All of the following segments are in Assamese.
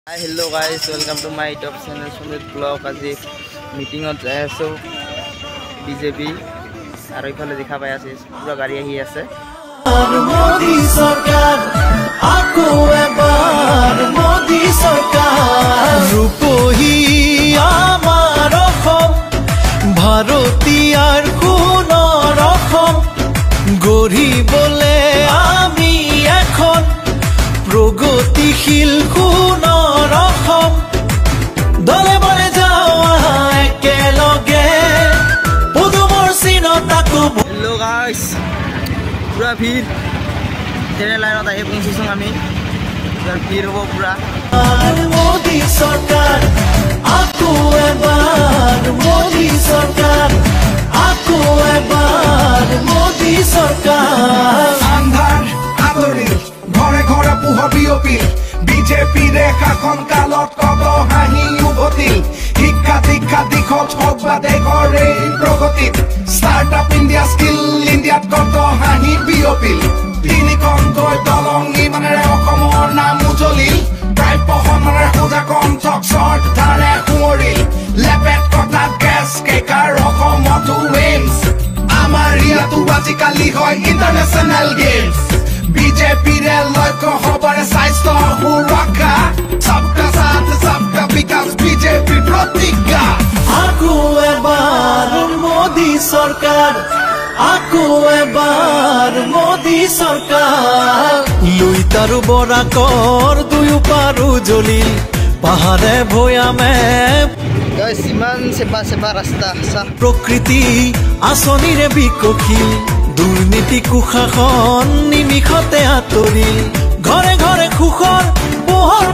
Hi, hello guys, welcome to my YouTube channel Sumit Vlog. আজি মিটিংত যাই আছো বিজেপি আৰু ইফালে দেখা পাই আছে পুৰা গাড়ী আহি আছে মোদী সৰকাৰ আকো এবাৰ মোদী সৰকাৰ ৰূপহী আমাৰ অসম ভাৰতীয়াৰ সোণৰ অসম গঢ়িবলে আমি এখন প্ৰগতিশীল সোণৰ অসম দলে বলে যাওয়া একেলগে পদুমৰ চিনতাকো hello guys পুৰা ভিৰ ট্ৰেইন লাইনত আহি পৌঁছিছো আমি পুৰা ভিৰ হ'ব পুৰা মোদী সৰকাৰ আকো এবাৰ মোদী সৰকাৰ আকো এবাৰ মোদী সৰকাৰ আন্ধাৰ আদৰি ঘৰে ঘৰে পোহৰ বিয়পি বিজেপি ৰেখাখন কালত কত হাঁহি উভতিল শিক্ষা দীক্ষা দিশত হওক বা দেশৰ এই প্ৰগতিত ষ্টাৰ্টআপ ইণ্ডিয়া স্কিল ইণ্ডিয়াত কত হাঁহি বিয়পিল তিনিখন দলং নিৰ্মাণেৰে অসমৰ নাম উজ্বলিল প্ৰায় পহমৰে সোজা কণ্ঠক চৰ্ট ধাৰে সোঁৱৰিল লেপেট কটাত গেছ কেকাৰ অসমতো এইমছ আমাৰ ইয়াতো আজিকালি হয় ইণ্টাৰনেশ্যনেল গেমছ বিজেপিৰে লক্ষ্য হবৰে স্বাস্থ্য সুৰক্ষা সবকা সাথ সবকা বিকাশ বিজেপিৰ প্ৰতিজ্ঞা আকো এবাৰ মোদী সৰকাৰ আকো এবাৰ মোদী সৰকাৰ লুই তাৰু বৰা কৰ দুয়ো পাৰো জ্বলিল পাহাৰে ভৈয়ামে guys ইমান চেপা ৰাস্তা সা প্ৰকৃতি আঁচনিৰে বিকশিল দুৰ্নীতি কুশাসন নিমিষতে আঁতৰিল ঘৰে ঘৰে সুখৰ পোহৰ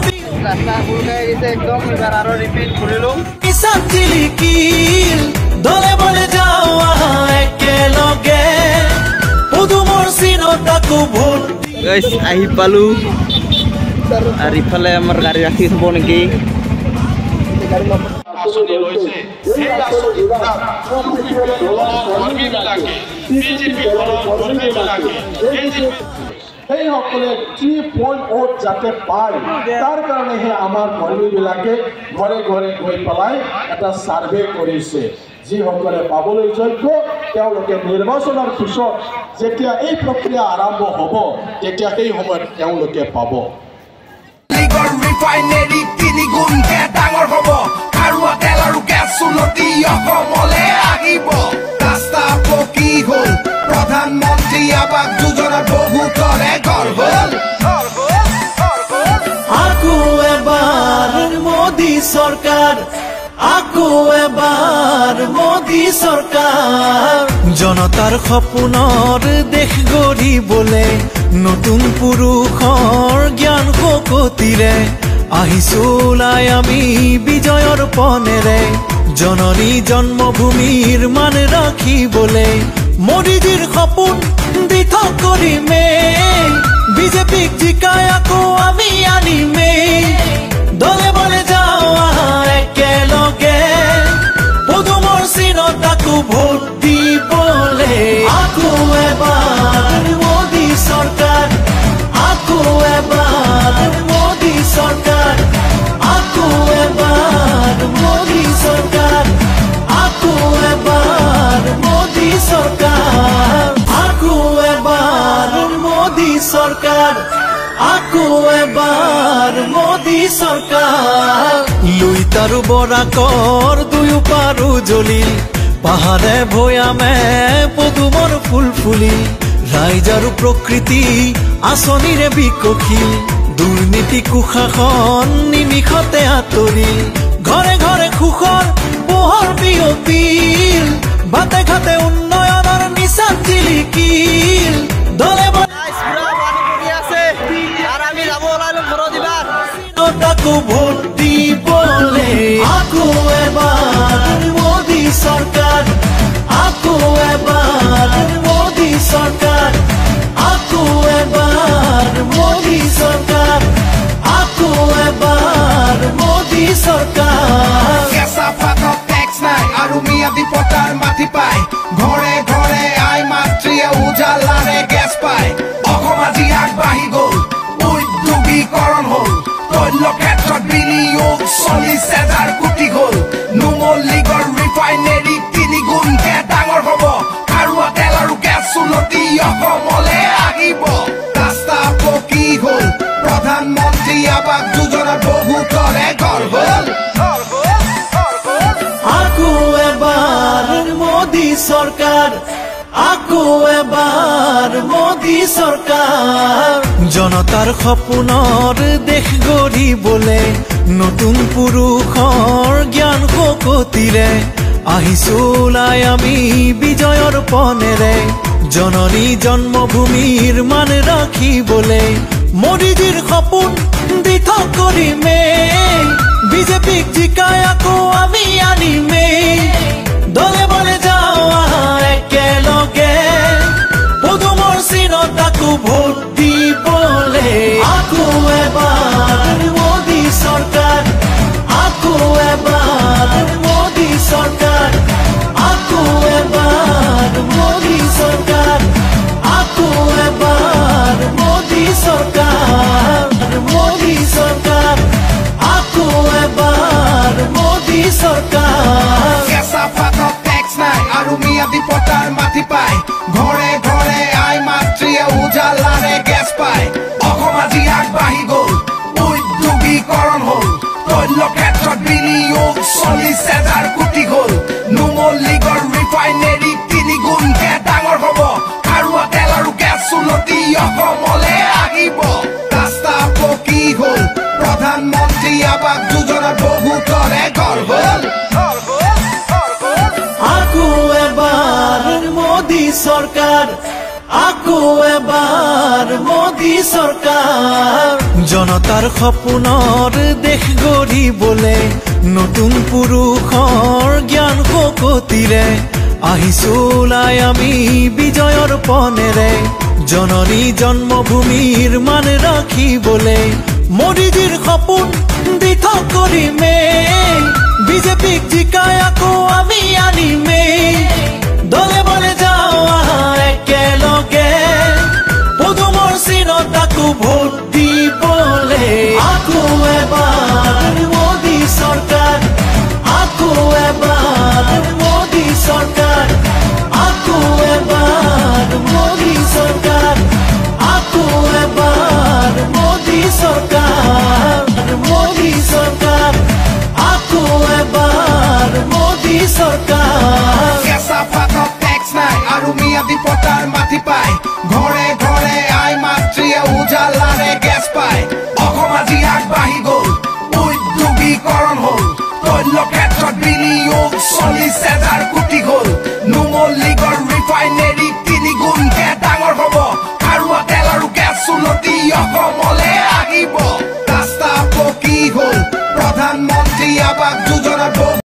ৰাস্তা ফুলকাই গৈছে একদম এবাৰ আৰু ৰিপিট কৰিলো কিষাণ জিলিকিল দলে বলে যাওয়া একেলগে পদুমৰ চিনতাকো ভোট guys আহি পালো আৰু ইফালে আমাৰ গাড়ী ৰাখি থব নেকি আসনে ৰয়েছে এই আসনে কৰ্মীবিলাকে বিজেপি কৰ্মীবিলাকে সেই সকলে 3 ভোট যাতে পায় তাৰ কাৰণেহে আমাৰ কৰ্মীবিলাকে ঘৰে ঘৰে গৈ পেলাই এটা সাৰ্ভে কৰিছে যিসকলে পাবলৈ যোগ্য তেওঁলোকে নিৰ্বাচনৰ পিছত যেতিয়া এই প্ৰক্ৰিয়া আৰম্ভ হ'ব তেতিয়া সেই সময়ত তেওঁলোকে পাব লিগৰ ৰিফাইনেৰী তিনিগুণকে ডাঙৰ হ'ব খাৰুৱা তেল আৰু গেছ উন্নতি অসমলে আহিব ৰাস্তা পকী হ'ল প্ৰধানমন্ত্ৰী আৱাস যোজনা বহুতৰে ঘৰ হ'ল আকো এবাৰ মোদী সৰকাৰ আকো এবাৰ মোদী সৰকাৰ জনতাৰ সপোনৰ দেশ গঢ়িবলে নতুন পুৰুষৰ জ্ঞান শক্তিৰে আহিছো ওলাই আমি বিজয়ৰ পনেৰে জননী জন্মভূমিৰ মান ৰাখিবলে মোদীজীৰ সপোন দিঠক কৰিমে বিজেপিক জিকাই আকৌ আমি আনিমে দলে বলে যাওয়া একেলগে পদুমৰ চিনতাকো ভোট দিবলে আকো এবাৰ মোদী সৰকাৰ আকো এবাৰ মোদী সৰকাৰ আকো এবাৰ মোদী সৰকাৰ আকো এবাৰ মোদী সৰকাৰ আকো এবাৰ মোদী সৰকাৰ আকো এবাৰ মোদী সৰকাৰ লুই তাৰু বৰা কৰ দুয়ো পাৰো জ্বলিল পাহাৰে ভৈয়ামে পদুমৰ ফুল ফুলিল ৰাইজ আৰু প্ৰকৃতি আঁচনিৰে বিকশিল দুৰ্নীতি কুশাসন নিমিষতে আঁতৰিল ঘৰে ঘৰে সুখৰ পোহৰ বিয়পিল বাটে ঘাটে উন্নয়নৰ নিচান জিলিকিল দলে guys পুৰা পানী পৰি আছে আৰু আমি যাব ওলাইলো ঘৰত দিবাৰ তাকো ভোট দিবলে আকো এবাৰ মোদী সৰকাৰ আকো এবাৰ মোদী সৰকাৰ আকো এবাৰ মোদী সৰকাৰ আকো এবাৰ মোদী সৰকাৰ কেঁচা পাতত টেক্স নাই আৰু মিয়াদী পটাৰ মাটি পায় ঘৰে ঘৰে আই মাতৃয়ে উজালাৰে গেছ পায় অসম আজি আগবাঢ়ি গ'ল উদ্যোগীকৰণ হ'ল তৈল ক্ষেত্ৰত বিনিয়োগ 40,000 কোটি হ'ল নুমলীগড় ৰিফাইনেৰী 3 গুণকে ডাঙৰ হ'ব খাৰুৱা তেল আৰু গেছ উন্নতি অসমলে আহিব ৰাস্তা পকী হ'ল প্ৰধানমন্ত্ৰী আৱাস যোজনাৰ বহুতৰে ঘৰ হ'ল আকৌ এবাৰ মোদী চৰকাৰ আকৌ এবাৰ মোদী চৰকাৰ জনতাৰ সপোনৰ দেশ গঢ়িবলে নতুন পুৰুষৰ জ্ঞান শক্তিৰে আহিছো ওলাই আমি বিজয়ৰ পনেৰে জননী জন্মভূমিৰ মান ৰাখিবলে মোদীজীৰ সপোন দিঠক কৰিমে বিজেপিক জিকাই আকৌ আমি আনিমে দলে বলে যাওঁ একেলগে পদুমৰ চিনত আকৌ ভোট দিবলে আকৌ এবাৰ মোদী চৰকাৰ আকৌ এবাৰ মোদী চৰকাৰ আকৌ এবাৰ মোদী চৰকাৰ আকৌ এবাৰ মোদী চৰকাৰ মোদী চৰকাৰ আকৌ এবাৰ মোদী চৰকাৰ কেঁচা পাতত টেক্স নাই আৰু মিয়াদী পটাৰ মাটি পায় ঘৰে ঘৰে আই মাতৃয়ে উজালাৰে গেছ পায় অসম আজি আগবাঢ়ি গ'ল উদ্যোগীকৰণ হ'ল তৈল ক্ষেত্ৰত বিনিয়োগ 40,000 কোটি হ'ল নুমলীগড় ৰিফাইনেৰী 3 গুণকে ডাঙৰ হ'ব খাৰুৱা তেল আৰু গেছ উন্নতি অসমলে আহিব ৰাস্তা পকী হ'ল প্ৰধানমন্ত্ৰী আৱাস যোজনাৰ বহুতৰে ঘৰ হ'ল আকৌ এবাৰ মোদী চৰকাৰ আকৌ এবাৰ মোদী চৰকাৰ জনতাৰ সপোনৰ দেশ গঢ়িবলে নতুন পুৰুষৰ জ্ঞান শক্তিৰে আহিছো ওলাই আমি বিজয়ৰ পনেৰে জননী জন্মভূমিৰ মান ৰাখিবলে মোদীজীৰ সপোন দিঠক কৰিমে বিজেপিক জিকাই আকৌ আমি আনিমে দলে বলে যাওঁ একেলগে পদুমৰ চিনত আকৌ ভোট দিবলে আকৌ এবাৰ মোদী চৰকাৰ আকৌ এবাৰ মোদী চৰকাৰ আকৌ এবাৰ মোদী চৰকাৰ আকৌ এবাৰ মোদী চৰকাৰ মোদী চৰকাৰ আকৌ এবাৰ মোদী চৰকাৰ কেঁচা পাতত টেক্স নাই আৰু মিয়াদী পটাৰ মাটি পায় ঘৰে ঘৰে আই মাতৃয়ে উজালাৰে গেছ পায় অসম আজি আগবাঢ়ি গ'ল উদ্যোগীকৰণ হ'ল তৈল ক্ষেত্ৰত বিনিয়োগ 40,000